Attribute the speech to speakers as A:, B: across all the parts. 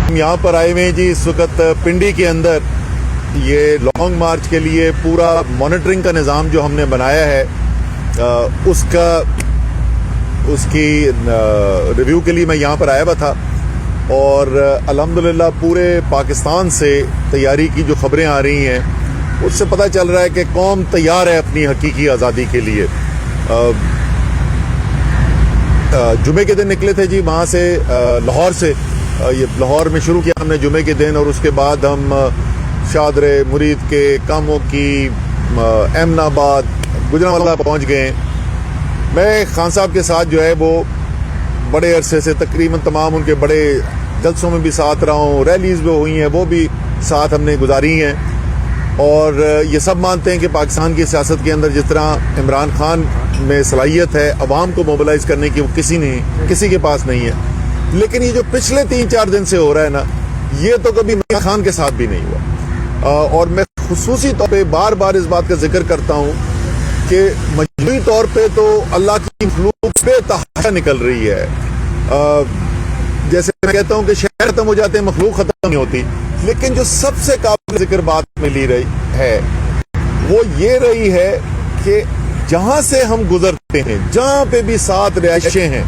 A: ہم یہاں پر آئے ہوئے ہیں جی اس وقت پنڈی کے اندر یہ لانگ مارچ کے لیے پورا مانیٹرنگ کا نظام جو ہم نے بنایا ہے اس کی ریویو کے لیے میں یہاں پر آیا ہوا تھا، اور الحمدللہ پورے پاکستان سے تیاری کی جو خبریں آ رہی ہیں اس سے پتہ چل رہا ہے کہ قوم تیار ہے اپنی حقیقی آزادی کے لیے۔ جمعے کے دن نکلے تھے جی وہاں سے لاہور سے، یہ لاہور میں شروع کیا ہم نے جمعے کے دن، اور اس کے بعد ہم شادرے، مرید کے، کاموں کی، امن آباد، گجرانوالہ پہنچ گئے ہیں۔ میں خان صاحب کے ساتھ جو ہے وہ بڑے عرصے سے تقریباً تمام ان کے بڑے جلسوں میں بھی ساتھ رہا ہوں، ریلیز بھی ہوئی ہیں وہ بھی ساتھ ہم نے گزاری ہیں، اور یہ سب مانتے ہیں کہ پاکستان کی سیاست کے اندر جس طرح عمران خان میں صلاحیت ہے عوام کو موبلائز کرنے کی، وہ کسی کے پاس نہیں ہے۔ لیکن یہ جو پچھلے 3-4 دن سے ہو رہا ہے نا، یہ تو کبھی عمران خان کے ساتھ بھی نہیں ہوا، اور میں خصوصی طور پہ بار بار اس بات کا ذکر کرتا ہوں کہ مجموعی طور پہ تو اللہ کی مخلوق بے تحاشا نکل رہی ہے۔ جیسے میں کہتا ہوں کہ شہر ختم ہو جاتے ہیں، مخلوق ختم نہیں ہوتی، لیکن جو سب سے قابل ذکر بات ملی رہی ہے وہ یہ رہی ہے کہ جہاں سے ہم گزرتے ہیں، جہاں پہ بھی 7 رہائشیں ہیں،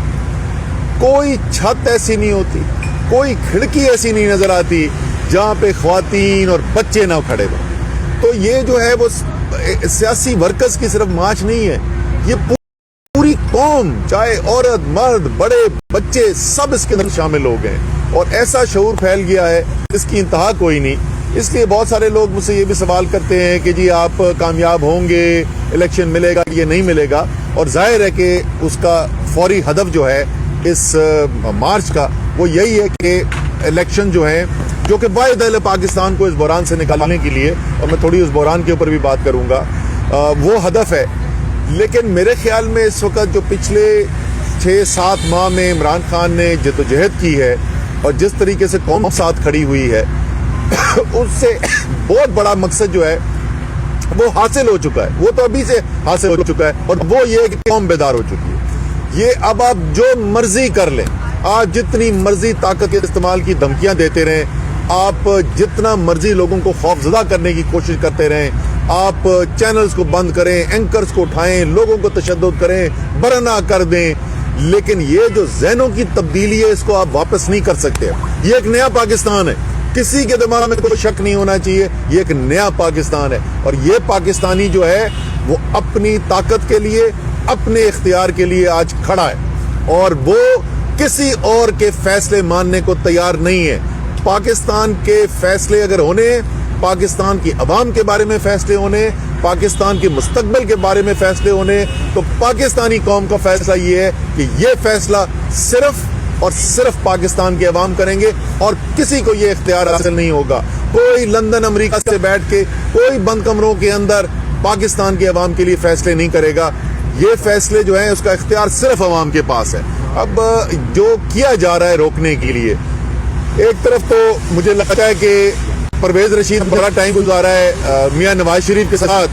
A: کوئی چھت ایسی نہیں ہوتی، کوئی کھڑکی ایسی نہیں نظر آتی جہاں پہ خواتین اور بچے نہ کھڑے ہوں۔ تو یہ جو ہے وہ سیاسی ورکرز کی صرف مارچ نہیں ہے، یہ پوری قوم، چاہے عورت، مرد، بڑے، بچے، سب اس کے اندر شامل ہو گئے، اور ایسا شعور پھیل گیا ہے اس کی انتہا کوئی نہیں۔ اس لیے بہت سارے لوگ مجھ سے یہ بھی سوال کرتے ہیں کہ جی آپ کامیاب ہوں گے، الیکشن ملے گا، یہ نہیں ملے گا، اور ظاہر ہے کہ اس کا فوری ہدف جو ہے اس مارچ کا وہ یہی ہے کہ الیکشن جو ہے، جو کہ واحد اہل پاکستان کو اس بحران سے نکالنے کے لیے، اور میں تھوڑی اس بحران کے اوپر بھی بات کروں گا، وہ ہدف ہے۔ لیکن میرے خیال میں اس وقت جو پچھلے 6-7 ماہ میں عمران خان نے جدوجہد کی ہے اور جس طریقے سے قوم ساتھ کھڑی ہوئی ہے، اس سے بہت بڑا مقصد جو ہے وہ حاصل ہو چکا ہے، وہ تو ابھی سے حاصل ہو چکا ہے، اور وہ یہ کہ قوم بیدار ہو چکی ہے۔ یہ اب آپ جو مرضی کر لیں، آپ جتنی مرضی طاقت کے استعمال کی دھمکیاں دیتے رہیں، آپ جتنا مرضی لوگوں کو خوف زدہ کرنے کی کوشش کرتے رہیں، آپ چینلز کو بند کریں، اینکرز کو اٹھائیں، لوگوں کو تشدد کریں، برہنہ کر دیں، لیکن یہ جو ذہنوں کی تبدیلی ہے اس کو آپ واپس نہیں کر سکتے۔ یہ ایک نیا پاکستان ہے، کسی کے دماغ میں کوئی شک نہیں ہونا چاہیے، یہ ایک نیا پاکستان ہے، اور یہ پاکستانی جو ہے وہ اپنی طاقت کے لیے، اپنے اختیار کے لیے آج کھڑا ہے، اور وہ کسی اور کے فیصلے ماننے کو تیار نہیں ہے۔ پاکستان کے فیصلے اگر ہونے، پاکستان کی عوام کے بارے میں فیصلے ہونے، پاکستان کے مستقبل کے بارے میں فیصلے ہونے، تو پاکستانی قوم کا فیصلہ یہ ہے کہ یہ فیصلہ صرف اور صرف پاکستان کے عوام کریں گے، اور کسی کو یہ اختیار حاصل نہیں ہوگا۔ کوئی لندن، امریکہ سے بیٹھ کے، کوئی بند کمروں کے اندر پاکستان کے عوام کے لیے فیصلے نہیں کرے گا۔ یہ فیصلے جو ہیں اس کا اختیار صرف عوام کے پاس ہے۔ اب جو کیا جا رہا ہے روکنے کے لیے، ایک طرف تو مجھے لگتا ہے کہ پرویز رشید بڑا ٹائم گزارا ہے میاں نواز شریف کے ساتھ،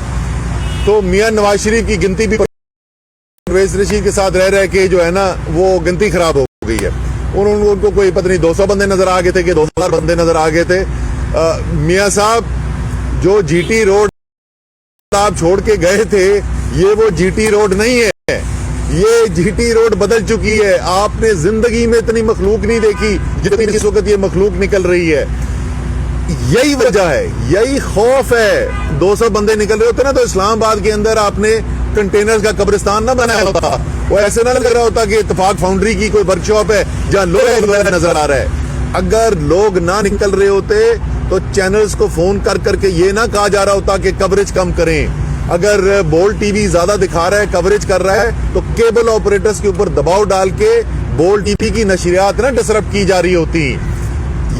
A: تو میاں نواز شریف کی گنتی بھی پرویز رشید کے ساتھ رہ کے جو ہے نا وہ گنتی خراب ہو گئی ہے۔ ان کو کوئی پتہ نہیں 200 بندے نظر آ گئے تھے کہ 2000 بندے نظر آ گئے تھے۔ میاں صاحب جو جی ٹی روڈ آپ چھوڑ کے گئے تھے، یہ وہ جی ٹی روڈ نہیں ہے، یہ جی ٹی روڈ بدل چکی ہے۔ آپ نے زندگی میں اتنی مخلوق نہیں دیکھی جتنی اس وقت یہ مخلوق نکل رہی ہے۔ یہی وجہ ہے، یہی خوف ہے۔ 200 بندے نکل رہے ہوتے نا تو اسلام آباد کے اندر آپ نے کنٹینرز کا قبرستان نہ بنایا ہوتا، وہ ایسے نہ لگ رہا ہوتا کہ اتفاق فاؤنڈری کی کوئی ورک شاپ ہے جہاں لوگ نظر آ رہا ہے۔ اگر لوگ نہ نکل رہے ہوتے تو چینلز کو فون کر کے یہ نہ کہا جا رہا ہوتا کہ کوریج کم کریں۔ اگر بول ٹی وی زیادہ دکھا رہا ہے، کوریج کر رہا ہے، تو کیبل آپریٹرز کے اوپر دباؤ ڈال کے بول ٹی وی کی نشریات نہ ڈسرپٹ کی جا رہی ہوتی۔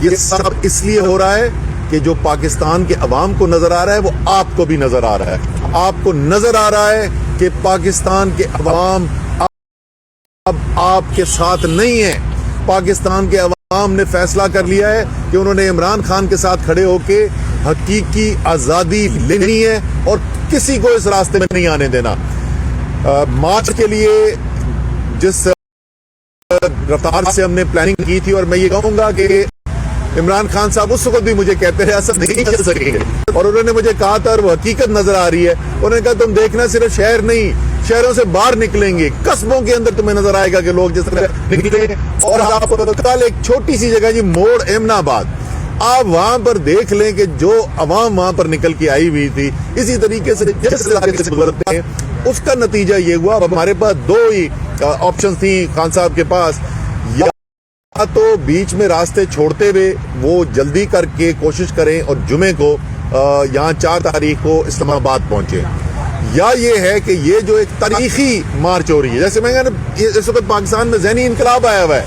A: یہ سب اس لیے ہو رہا ہے کہ جو پاکستان کے عوام کو نظر آ رہا ہے وہ آپ کو بھی نظر آ رہا ہے۔ آپ کو نظر آ رہا ہے کہ پاکستان کے عوام اب آپ کے ساتھ نہیں ہیں۔ پاکستان کے عوام نے فیصلہ کر لیا ہے کہ انہوں نے عمران خان کے ساتھ کھڑے ہو کے حقیقی آزادی لینی ہے اور کسی کو اس راستے میں نہیں آنے دینا۔ مارچ کے لیے جس رفتار سے ہم نے پلاننگ کی تھی، اور میں یہ کہوں گا کہ عمران خان صاحب اس وقت بھی مجھے کہتے رہے ایسا نہیں کر سکیں گے, اور انہوں نے مجھے کہا تھا اور وہ حقیقت نظر آ رہی ہے. انہوں نے کہا تم دیکھنا صرف شہر نہیں, شہروں سے باہر نکلیں گے, قصبوں کے اندر تمہیں نظر آئے گا کہ لوگ جس طرح نکلے. اور آپ کل ایک چھوٹی سی جگہ جی موڑ امن آباد, آپ وہاں پر دیکھ لیں کہ جو عوام وہاں پر نکل کے آئی ہوئی تھی, اسی طریقے سے جس علاقے سے گزرتے ہیں اس کا نتیجہ یہ ہوا. اب ہمارے پاس دو ہی آپشن تھیں خان صاحب کے پاس, یا تو بیچ میں راستے چھوڑتے ہوئے وہ جلدی کر کے کوشش کریں اور جمعے کو یہاں 4 تاریخ کو اسلام آباد پہنچے, یا یہ ہے کہ یہ جو ایک تاریخی مارچ ہو رہی ہے, جیسے میں اس وقت پاکستان میں ذہنی انقلاب آیا ہوا ہے,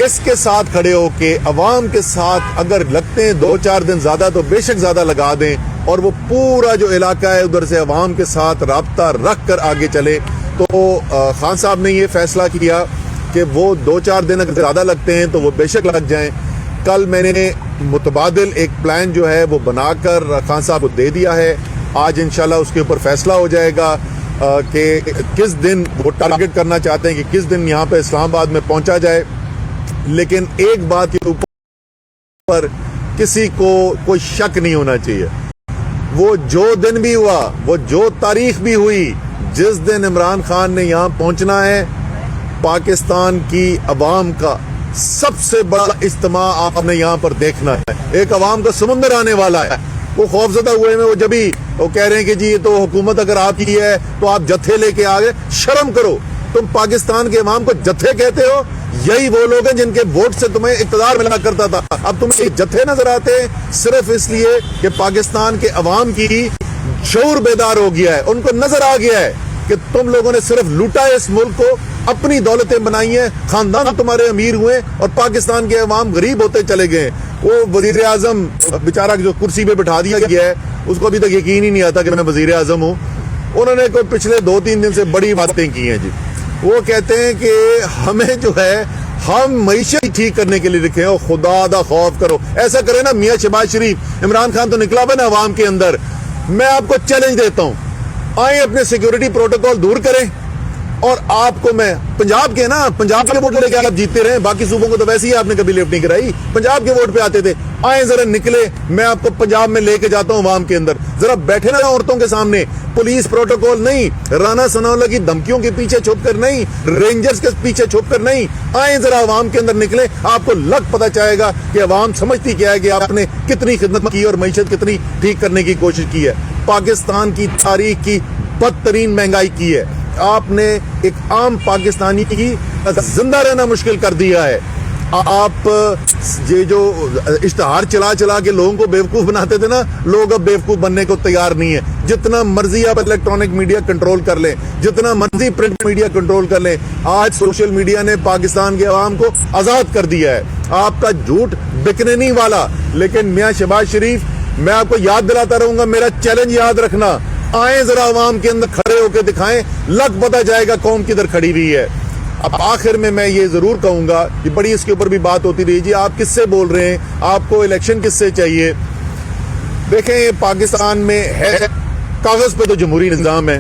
A: اس کے ساتھ کھڑے ہو کے عوام کے ساتھ اگر لگتے ہیں 2-4 دن زیادہ تو بے شک زیادہ لگا دیں, اور وہ پورا جو علاقہ ہے ادھر سے عوام کے ساتھ رابطہ رکھ کر آگے چلے. تو خان صاحب نے یہ فیصلہ کیا کہ وہ 2-4 دن اگر زیادہ لگتے ہیں تو وہ بے شک لگ جائیں. کل میں نے متبادل ایک پلان جو ہے وہ بنا کر خان صاحب کو دے دیا ہے. آج انشاءاللہ اس کے اوپر فیصلہ ہو جائے گا کہ کس دن وہ ٹارگٹ کرنا چاہتے ہیں کہ کس دن یہاں پہ اسلام آباد میں پہنچا جائے. لیکن ایک بات کے اوپر کسی کو کوئی شک نہیں ہونا چاہیے, وہ جو دن بھی ہوا, وہ جو تاریخ بھی ہوئی, جس دن عمران خان نے یہاں پہنچنا ہے, پاکستان کی عوام کا سب سے بڑا اجتماع آپ نے یہاں پر دیکھنا ہے. ایک عوام کا سمندر آنے والا ہے. وہ خوفزدہ ہوئے میں وہ جبھی وہ کہہ رہے ہیں کہ جی یہ تو حکومت اگر آپ کی ہے تو آپ جتھے لے کے آ گئے. شرم کرو, تم پاکستان کے عوام کو جتھے کہتے ہو. یہی وہ لوگ ہیں جن کے ووٹ سے تمہیں اقتدار ملا کرتا تھا. اب تمہیں یہ جتھے نظر آتے ہیں صرف اس لیے کہ پاکستان کے عوام کی شعور بیدار ہو گیا ہے. ان کو نظر آ گیا ہے کہ تم لوگوں نے صرف لوٹا ہے اس ملک کو, اپنی دولتیں بنائی ہیں, خاندان تمہارے امیر ہوئے اور پاکستان کے عوام غریب ہوتے چلے گئے. وہ وزیر اعظم بیچارہ جو کرسی پہ بٹھا دیا گیا ہے, اس کو ابھی تک یقین ہی نہیں آتا کہ میں وزیر اعظم ہوں. انہوں نے کوئی پچھلے 2-3 دن سے بڑی باتیں کی ہیں جی. وہ کہتے ہیں کہ ہمیں جو ہے ہم معیشت ٹھیک کرنے کے لیے لکھے ہیں, خدا دا خوف کرو. ایسا کرے نا میاں شہباز شریف, عمران خان تو نکلا ہوا نا عوام کے اندر, میں آپ کو چیلنج دیتا ہوں, آئیں اپنے سیکیورٹی پروٹوکول دور کریں اور آپ کو میں پنجاب کے نا, پنجاب کے ووٹ لے کے آپ جیتتے رہے, باقی صوبوں کو تو ویسے ہی آپ نے کبھی لفٹ نہیں کرائی, پنجاب کے ووٹ پہ آتے تھے. آئیں ذرا نکلے, میں آپ کو پنجاب میں لے کے جاتا ہوں عوام کے اندر. ذرا بیٹھے نا عورتوں کے سامنے, پولیس پروٹوکول نہیں, رانا ثناءاللہ کی دھمکیوں کے پیچھے چھپ کر نہیں, رینجرز کے پیچھے چھپ کر نہیں, آئیں ذرا عوام کے اندر نکلے. آپ کو لگ پتہ چاہے گا کہ عوام سمجھتی کیا ہے کہ آپ نے کتنی خدمت کی اور معیشت کتنی ٹھیک کرنے کی کوشش کی ہے. پاکستان کی تاریخ کی بدترین مہنگائی کی ہے آپ نے, ایک عام پاکستانی کی زندہ رہنا مشکل کر دیا ہے. آپ یہ جو اشتہار چلا چلا کے لوگوں کو بیوقوف بناتے تھے نا, لوگ اب بیوقوف بننے کو تیار نہیں ہے. جتنا مرضی آپ الیکٹرانک میڈیا کنٹرول کر لیں, جتنا مرضی پرنٹ میڈیا کنٹرول کر لیں, آج سوشل میڈیا نے پاکستان کے عوام کو آزاد کر دیا ہے. آپ کا جھوٹ بکنے نہیں والا. لیکن میاں شہباز شریف, میں آپ کو یاد دلاتا رہوں گا, میرا چیلنج یاد رکھنا, آئیں ذرا عوام کے اندر کھڑے ہو کے دکھائیں, لگ پتہ جائے گا قوم کدھر کھڑی ہوئی ہے. اب آخر میں یہ ضرور کہوں گا کہ بڑی اس کے اوپر بھی بات ہوتی رہی, جی آپ کس سے بول رہے ہیں, آپ کو الیکشن کس سے چاہیے. دیکھیں پاکستان میں ہے کاغذ پہ تو جمہوری نظام ہے,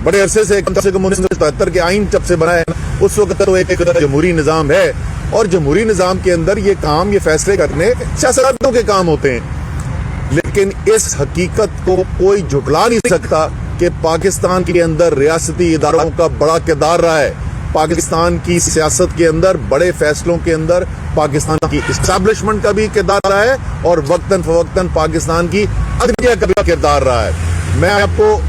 A: بڑے عرصے سے کم سے کم 1977 کے آئین جب سے بنا ہے اس وقت تو ایک جمہوری نظام ہے, اور جمہوری نظام کے اندر یہ کام, یہ فیصلے کرنے سیاستدانوں کے کام ہوتے ہیں. لیکن اس حقیقت کو کوئی جھٹلا نہیں سکتا کہ پاکستان کے اندر ریاستی اداروں کا بڑا کردار رہا ہے. پاکستان کی سیاست کے اندر, بڑے فیصلوں کے اندر پاکستان کی اسٹیبلشمنٹ کا بھی کردار رہا ہے, اور وقتاً فوقتاً پاکستان کی عدلیہ کا بھی کردار رہا ہے. میں آپ کو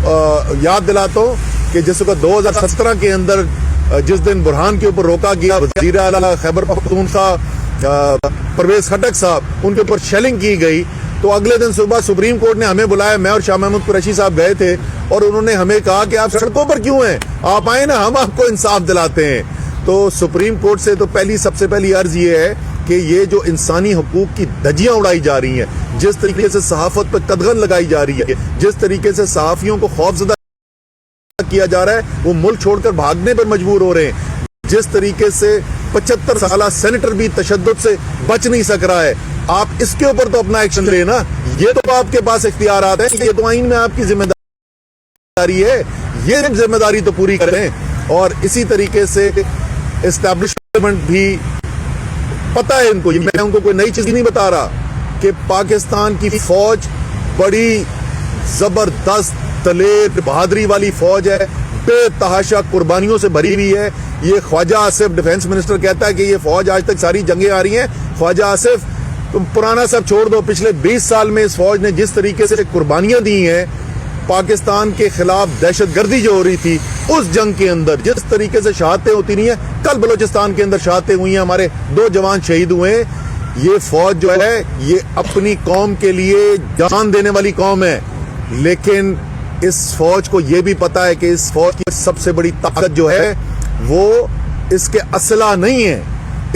A: یاد دلاتا ہوں کہ جس وقت 2017 کے اندر جس دن برہان کے اوپر روکا گیا, وزیر اعلیٰ خیبر پختونخوا پرویز خٹک صاحب, ان کے اوپر شیلنگ کی گئی, تو اگلے دن صبح سپریم کورٹ نے ہمیں بلایا, میں اور شاہ محمود قریشی صاحب گئے تھے, اور انہوں نے ہمیں کہا کہ آپ سڑکوں پر کیوں ہیں, آپ آئیں نا, ہم آپ کو انصاف دلاتے ہیں. تو سپریم کورٹ سے تو سب سے پہلی عرض یہ ہے کہ یہ جو انسانی حقوق کی دھجیاں اڑائی جا رہی ہیں, جس طریقے سے صحافت پہ قدغن لگائی جا رہی ہے, جس طریقے سے صحافیوں کو خوفزدہ کیا جا رہا ہے, وہ ملک چھوڑ کر بھاگنے پر مجبور ہو رہے ہیں, جس طریقے سے 75 سالہ سینیٹر بھی تشدد سے بچ نہیں سک رہا ہے, آپ اس کے اوپر تو اپنا ایکشن لیں نا. یہ تو آپ کے پاس اختیارات ہیں, یہ تو آئین میں آپ کی ذمہ داری ہے, یہ ذمہ داری تو پوری کریں. اور اسی طریقے سے اسٹیبلشمنٹ بھی پتہ ہے ان کو, یہ میں ان کو کوئی نئی چیز نہیں بتا رہا کہ پاکستان کی فوج بڑی زبردست دلیر بہادری والی فوج ہے, بے تحاشا قربانیوں سے بھری ہوئی ہے. یہ خواجہ آصف ڈیفنس منسٹر کہتا ہے کہ یہ فوج آج تک ساری جنگیں آ رہی ہیں. خواجہ آصف تم پرانا سب چھوڑ دو, پچھلے 20 سال میں اس فوج نے جس طریقے سے قربانیاں دی ہیں پاکستان کے خلاف دہشت گردی جو ہو رہی تھی اس جنگ کے اندر, جس طریقے سے شہادتیں ہوتی نہیں ہیں, کل بلوچستان کے اندر شہادتیں ہوئی ہیں, ہمارے 2 جوان شہید ہوئے ہیں. یہ فوج جو ہے یہ اپنی قوم کے لیے جان دینے والی قوم ہے, لیکن اس فوج کو یہ بھی پتا ہے کہ اس فوج کی سب سے بڑی طاقت جو ہے وہ اس کے اسلحہ نہیں ہے.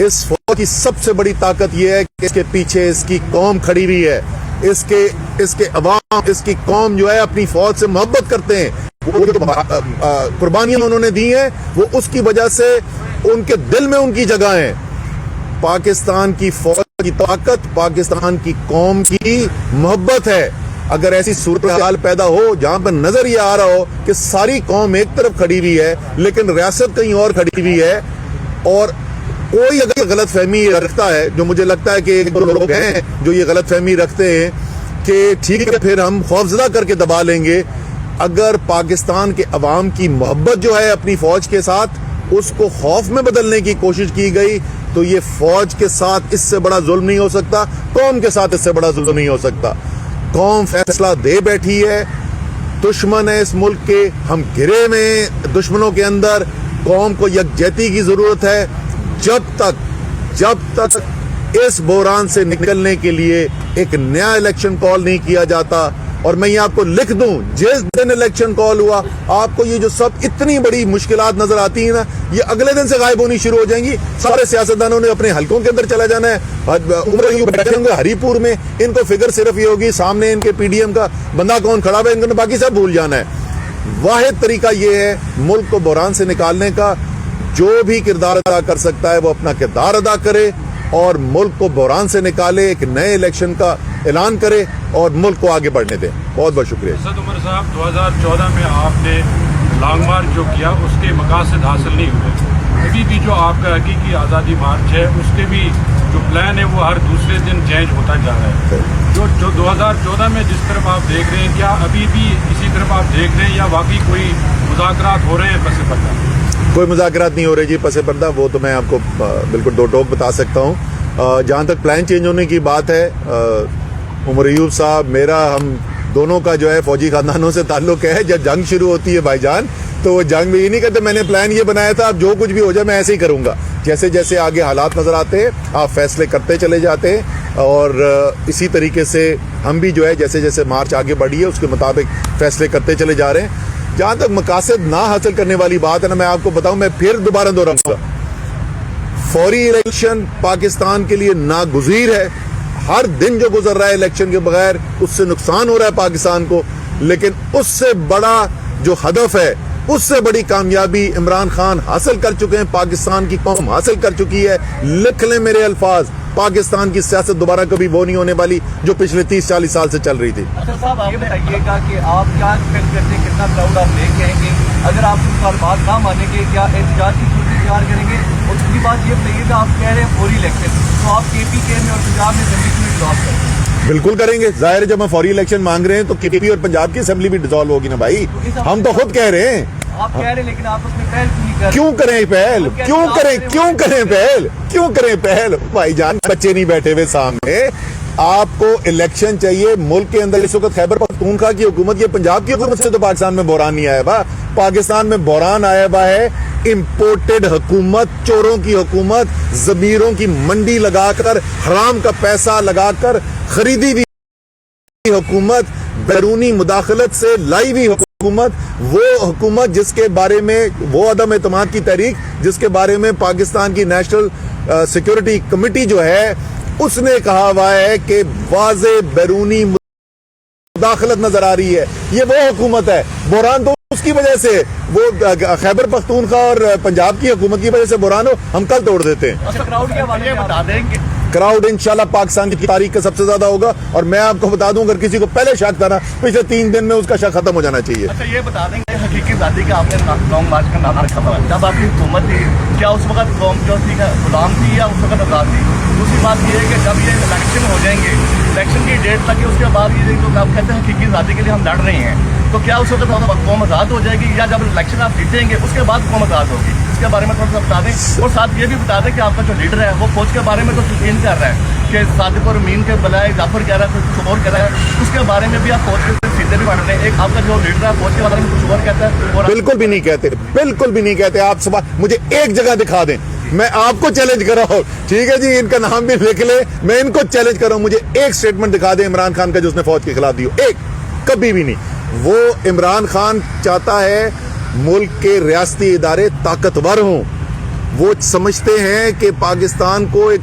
A: اس فوج کی سب سے بڑی طاقت یہ ہے کہ اس کے پیچھے اس کی قوم کھڑی ہوئی ہے. اس کے عوام, اس کی قوم جو ہے اپنی فوج سے محبت کرتے ہیں. وہ جو قربانیاں انہوں نے دی ہیں وہ اس کی وجہ سے ان کے دل میں ان کی جگہ ہے. پاکستان کی فوج کی طاقت پاکستان کی قوم کی محبت ہے. اگر ایسی صورتحال پیدا ہو جہاں پر نظر یہ آ رہا ہو کہ ساری قوم ایک طرف کھڑی ہوئی ہے لیکن ریاست کہیں اور کھڑی ہوئی ہے, اور کوئی اگر غلط فہمی رکھتا ہے, جو مجھے لگتا ہے کہ ایک دو لوگ ہیں جو یہ غلط فہمی رکھتے ہیں کہ ٹھیک ہے پھر ہم خوفزدہ کر کے دبا لیں گے, اگر پاکستان کے عوام کی محبت جو ہے اپنی فوج کے ساتھ اس کو خوف میں بدلنے کی کوشش کی گئی تو یہ فوج کے ساتھ اس سے بڑا ظلم نہیں ہو سکتا, قوم کے ساتھ اس سے بڑا ظلم نہیں ہو سکتا. قوم فیصلہ دے بیٹھی ہے, دشمن ہے اس ملک کے, ہم گھرے میں دشمنوں کے اندر, قوم کو یکجہتی کی ضرورت ہے. جب تک اس بحران سے نکلنے کے لیے ایک نیا الیکشن کال نہیں کیا جاتا, اور میں یہ آپ کو لکھ دوں جس دن الیکشن کال ہوا آپ کو یہ جو سب اتنی بڑی مشکلات نظر آتی ہیں نا یہ اگلے دن سے غائب ہونی شروع ہو جائیں گی. سارے سیاستدانوں نے اپنے حلقوں کے اندر چلا جانا ہے, بیٹھے ہوں گے ہری پور میں, ان کو فکر صرف یہ ہوگی سامنے ان کے پی ڈی ایم کا بندہ کون کھڑا ہے, ان کو باقی سب بھول جانا ہے. واحد طریقہ یہ ہے ملک کو بحران سے نکالنے کا, جو بھی کردار ادا کر سکتا ہے وہ اپنا کردار ادا کرے اور ملک کو بحران سے نکالے, ایک نئے الیکشن کا اعلان کرے اور ملک کو آگے بڑھنے دیں. بہت بہت شکریہ.
B: اسد عمر صاحب 2014 میں آپ نے لانگ مارچ جو کیا اس کے مقاصد حاصل نہیں ہوئے, ابھی بھی جو آپ کا حقیقی آزادی مارچ ہے اس کے بھی جو پلان ہے وہ ہر دوسرے دن چینج ہوتا جا رہا ہے. جو 2014 میں جس طرف آپ دیکھ رہے ہیں کیا ابھی بھی اسی طرف آپ دیکھ رہے ہیں یا واقعی کوئی مذاکرات ہو رہے ہیں پس پردہ؟
A: کوئی مذاکرات نہیں ہو رہے جی پس پردہ, وہ تو میں آپ کو بالکل دو ٹوک بتا سکتا ہوں. جہاں تک پلان چینج ہونے کی بات ہے, عمر ایوب صاحب میرا ہم دونوں کا جو ہے فوجی خاندانوں سے تعلق ہے. جب جنگ شروع ہوتی ہے بھائی جان تو وہ جنگ میں یہ نہیں کہتے میں نے پلان یہ بنایا تھا اب جو کچھ بھی ہو جائے میں ایسے ہی کروں گا. جیسے جیسے آگے حالات نظر آتے ہیں آپ فیصلے کرتے چلے جاتے ہیں, اور اسی طریقے سے ہم بھی جو ہے جیسے جیسے مارچ آگے بڑھی ہے اس کے مطابق فیصلے کرتے چلے جا رہے ہیں. جہاں تک مقاصد نہ حاصل کرنے والی بات ہے نا, میں آپ کو بتاؤں, میں پھر دوبارہ دوہراؤں گا, فوری الیکشن پاکستان کے لیے ناگزیر ہے. ہر دن جو گزر رہا ہے الیکشن کے بغیر اس سے نقصان ہو رہا ہے پاکستان کو, لیکن اس سے بڑا جو ہدف ہے اس سے بڑی کامیابی عمران خان حاصل کر چکے ہیں, پاکستان کی قوم حاصل کر چکی ہے. لکھ لیں میرے الفاظ, پاکستان کی سیاست دوبارہ کبھی وہ نہیں ہونے والی جو پچھلے 30-40 سال سے چل رہی تھی.
C: اچھا صاحب آپ بتائیے گا کہ آپ کیا ایکسپیکٹ کرتے ہیں, کتنا کراؤڈ آپ لے کے آئیں گے اگر آپ اس بار بات نہ مانیں گے, کیا احتجاج کی صورت اختیار کریں گے؟ اور دوسری بات یہ بتائیے گا آپ کہہ رہے ہیں فوری الیکشن, تو آپ کے پی کے میں اور پنجاب میں اسمبلی میں ڈراپ کریں گے؟
A: بالکل کریں گے, ظاہر ہے جب ہم فوری الیکشن مانگ رہے ہیں تو کے پی اور پنجاب کی اسمبلی بھی ڈیزالو ہوگی نا بھائی, ہم تو خود کہہ رہے ہیں.
C: آپ کہہ رہے ہیں لیکن آپ اس میں پہل
A: کیوں کریں پہل, کیوں کریں پہل بھائی جان, بچے نہیں بیٹھے ہوئے سامنے. آپ کو الیکشن چاہیے ملک کے اندر. اس وقت خیبر پختونخوا کی حکومت, یہ پنجاب کی حکومت سے تو پاکستان میں بحران نہیں آیا ہوا, پاکستان میں بحران آیا ہوا ہے امپورٹڈ حکومت, چوروں کی حکومت, ضمیروں کی منڈی لگا کر حرام کا پیسہ لگا کر خریدی ہوئی حکومت, بیرونی مداخلت سے لائی ہوئی حکومت, وہ حکومت جس کے بارے میں وہ عدم اعتماد کی تحریک جس کے بارے میں پاکستان کی نیشنل سیکورٹی کمیٹی جو ہے اس نے کہا ہوا ہے کہ واضح بیرونی مداخلت نظر آ رہی ہے. یہ وہ حکومت ہے, بحران تو اس کی وجہ سے وہ خیبر پختونخوا اور پنجاب کی حکومت کی وجہ سے بحران ہو، ہم کل توڑ دیتے ہیں.
C: اچھا کراؤڈ کے حوالے سے بتا دیں کہ
A: کراؤڈ انشاءاللہ پاکستان کی تاریخ کا سب سے زیادہ ہوگا، اور میں آپ کو بتا دوں اگر کسی کو پہلے شک تھا نا پچھلے 3 دن میں اس کا شک ختم ہو جانا چاہیے.
C: اچھا یہ بتا دیں کہ حقیقی ذاتی کا آپ نے لانگ مارچ کا نام رکھا تھا جب آپ کی حکومت تھی، کیا اس وقت قوم جو تھی غلام تھی یا اس وقت آزاد تھی؟ دوسری بات یہ ہے کہ جب یہ الیکشن ہو جائیں گے، الیکشن کی ڈیٹ تک اس کے بعد یہ جو آپ کہتے ہیں حقیقی ذاتی کے لیے ہم لڑ رہے ہیں، تو کیا اس وقت قوم آزاد ہو جائے گی یا جب الیکشن آپ جیتیں گے اس کے بعد قوم آزاد ہوگی؟ اس کے بارے میں تھوڑا سا بتا دیں، اور ساتھ یہ بھی بتا دیں کہ آپ کا جو لیڈر ہے وہ فوج کے بارے میں تو یقین کر رہا ہے کہ صادق اور امین کے بلائے جعفر کہہ رہا ہے، کچھ اور کہہ رہا ہے، اس کے بارے میں بھی آپ فوج کے سیدھے بھی بڑھ رہے ہیں. ایک آپ کا جو لیڈر ہے فوج کے بارے میں کچھ اور کہتا ہے اور
A: بالکل بھی نہیں کہتے، بالکل بھی نہیں کہتے. آپ مجھے ایک جگہ دکھا دیں، میں آپ کو چیلنج کر رہا ہوں. ٹھیک ہے جی، ان کا نام بھی لکھ لے، میں ان کو چیلنج کر رہا ہوں، مجھے ایک سٹیٹمنٹ دکھا دیں عمران خان کا جو اس نے فوج کے خلاف دی ہو. ایک کبھی بھی نہیں. وہ عمران خان چاہتا ہے ملک کے ریاستی ادارے طاقتور ہوں. وہ سمجھتے ہیں کہ پاکستان کو ایک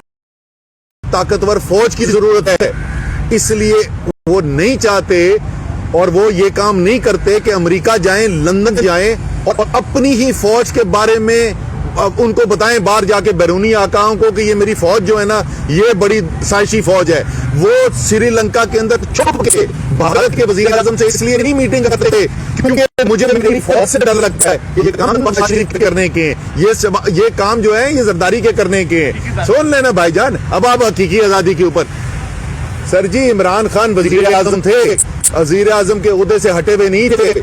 A: طاقتور فوج کی ضرورت ہے، اس لیے وہ نہیں چاہتے اور وہ یہ کام نہیں کرتے کہ امریکہ جائیں، لندن جائیں اور اپنی ہی فوج کے بارے میں ان کو بتائیں باہر جا کے بیرونی آقاؤں کو کہ یہ میری فوج جو ہے نا یہ بڑی سائشی فوج ہے. وہ سری لنکا کے اندر چھپ کے بھارت کے وزیر اعظم سے اس لیے نہیں میٹنگ کرتے تھے کیونکہ مجھے میری فوج سے ڈر لگتا ہے. یہ کام نواز شریف کرنے کے ہیں، یہ کام جو ہے یہ زرداری کے کرنے کے ہیں. سن لینا بھائی جان. اب آپ حقیقی آزادی کے اوپر سر جی، عمران خان وزیر اعظم تھے، وزیر اعظم کے عہدے سے ہٹے ہوئے نہیں تھے.